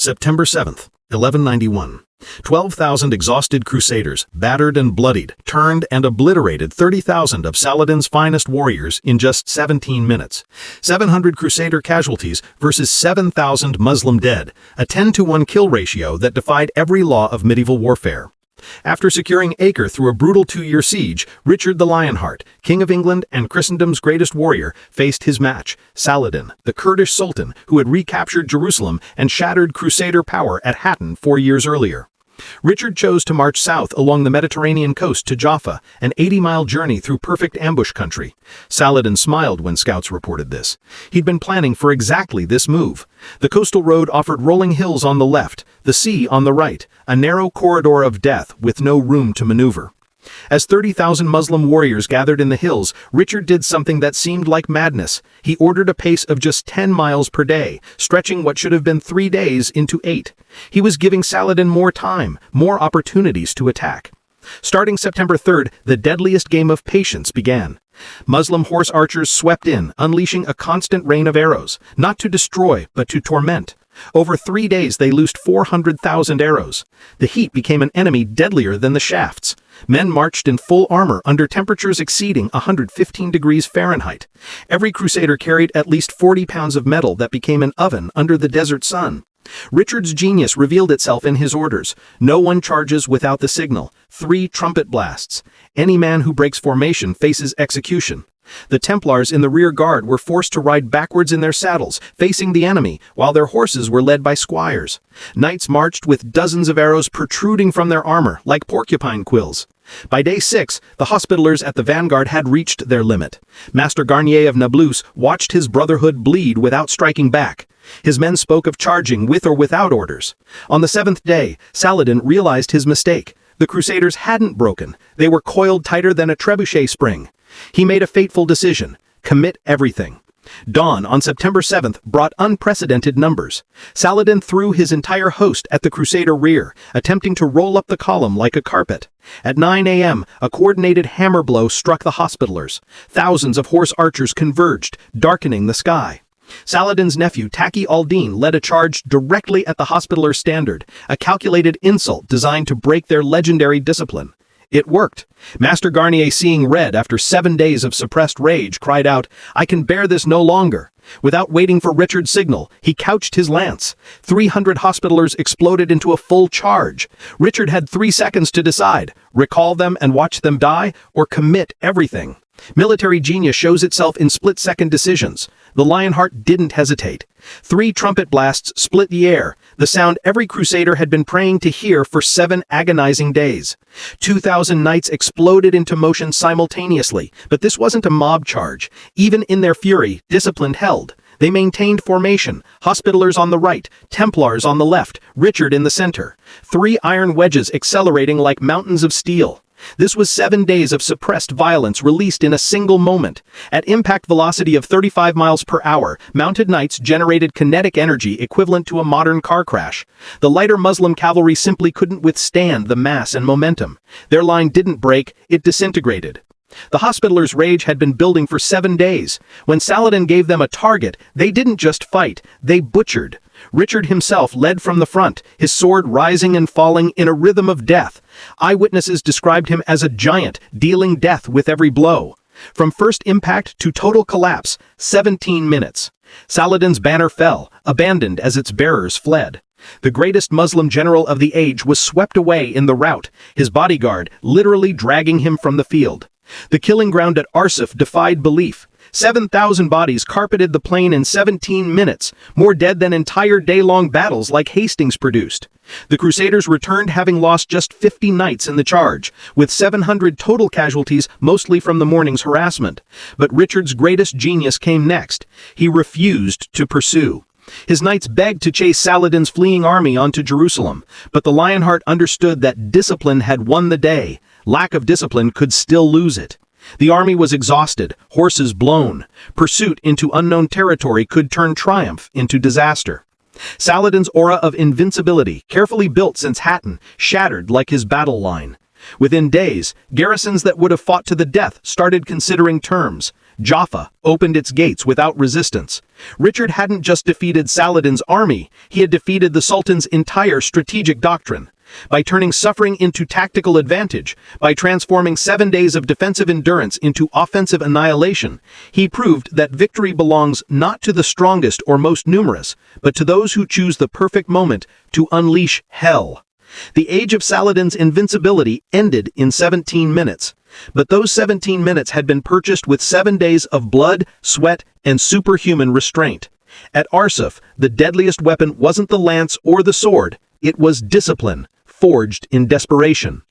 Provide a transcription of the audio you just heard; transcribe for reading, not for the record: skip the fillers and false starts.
September 7th, 1191. 12,000 exhausted crusaders, battered and bloodied, turned and obliterated 30,000 of Saladin's finest warriors in just 17 minutes. 700 crusader casualties versus 7,000 Muslim dead, a 10-to-1 kill ratio that defied every law of medieval warfare. After securing Acre through a brutal 2-year siege, Richard the Lionheart, King of England and Christendom's greatest warrior, faced his match, Saladin, the Kurdish sultan who had recaptured Jerusalem and shattered Crusader power at Hattin 4 years earlier. Richard chose to march south along the Mediterranean coast to Jaffa, an 80-mile journey through perfect ambush country. Saladin smiled when scouts reported this. He'd been planning for exactly this move. The coastal road offered rolling hills on the left, the sea on the right, a narrow corridor of death with no room to maneuver. As 30,000 Muslim warriors gathered in the hills, Richard did something that seemed like madness. He ordered a pace of just 10 miles per day, stretching what should have been 3 days into 8. He was giving Saladin more time, more opportunities to attack. Starting September 3rd, the deadliest game of patience began. Muslim horse archers swept in, unleashing a constant rain of arrows, not to destroy, but to torment. Over 3 days they loosed 400,000 arrows. The heat became an enemy deadlier than the shafts. Men marched in full armor under temperatures exceeding 115 degrees Fahrenheit. Every crusader carried at least 40 pounds of metal that became an oven under the desert sun. Richard's genius revealed itself in his orders. No one charges without the signal. 3 trumpet blasts. Any man who breaks formation faces execution. The Templars in the rear guard were forced to ride backwards in their saddles, facing the enemy, while their horses were led by squires. Knights marched with dozens of arrows protruding from their armor, like porcupine quills. By day 6, the Hospitallers at the vanguard had reached their limit. Master Garnier of Nablus watched his brotherhood bleed without striking back. His men spoke of charging with or without orders. On the 7th day, Saladin realized his mistake. The Crusaders hadn't broken. They were coiled tighter than a trebuchet spring. He made a fateful decision: commit everything. Dawn on September 7th brought unprecedented numbers. Saladin threw his entire host at the Crusader rear, attempting to roll up the column like a carpet. At 9 a.m., a coordinated hammer blow struck the Hospitallers. Thousands of horse archers converged, darkening the sky. Saladin's nephew Taqi al-Din led a charge directly at the Hospitallers' standard, a calculated insult designed to break their legendary discipline. It worked. Master Garnier, seeing red after 7 days of suppressed rage, cried out, "I can bear this no longer." Without waiting for Richard's signal, he couched his lance. 300 Hospitallers exploded into a full charge. Richard had 3 seconds to decide: recall them and watch them die, or commit everything. Military genius shows itself in split-second decisions. The Lionheart didn't hesitate. 3 trumpet blasts split the air, the sound every crusader had been praying to hear for 7 agonizing days. 2,000 knights exploded into motion simultaneously, but this wasn't a mob charge. Even in their fury, discipline held. They maintained formation, Hospitallers on the right, Templars on the left, Richard in the center. 3 iron wedges accelerating like mountains of steel. This was 7 days of suppressed violence released in a single moment. At impact velocity of 35 miles per hour, mounted knights generated kinetic energy equivalent to a modern car crash. The lighter Muslim cavalry simply couldn't withstand the mass and momentum. Their line didn't break, it disintegrated. The Hospitallers' rage had been building for 7 days. When Saladin gave them a target, they didn't just fight, they butchered. Richard himself led from the front, his sword rising and falling in a rhythm of death. Eyewitnesses described him as a giant, dealing death with every blow. From first impact to total collapse, 17 minutes. Saladin's banner fell, abandoned as its bearers fled. The greatest Muslim general of the age was swept away in the rout, his bodyguard literally dragging him from the field. The killing ground at Arsuf defied belief. 7,000 bodies carpeted the plain in 17 minutes, more dead than entire day-long battles like Hastings produced. The Crusaders returned having lost just 50 knights in the charge, with 700 total casualties, mostly from the morning's harassment. But Richard's greatest genius came next. He refused to pursue. His knights begged to chase Saladin's fleeing army onto Jerusalem, but the Lionheart understood that discipline had won the day. Lack of discipline could still lose it. The army was exhausted, horses blown. Pursuit into unknown territory could turn triumph into disaster. Saladin's aura of invincibility, carefully built since Hattin, shattered like his battle line. Within days, garrisons that would have fought to the death started considering terms. Jaffa opened its gates without resistance. Richard hadn't just defeated Saladin's army, he had defeated the Sultan's entire strategic doctrine. By turning suffering into tactical advantage, by transforming 7 days of defensive endurance into offensive annihilation, he proved that victory belongs not to the strongest or most numerous, but to those who choose the perfect moment to unleash hell. The age of Saladin's invincibility ended in 17 minutes, but those 17 minutes had been purchased with 7 days of blood, sweat, and superhuman restraint. At Arsuf, the deadliest weapon wasn't the lance or the sword, it was discipline, forged in desperation.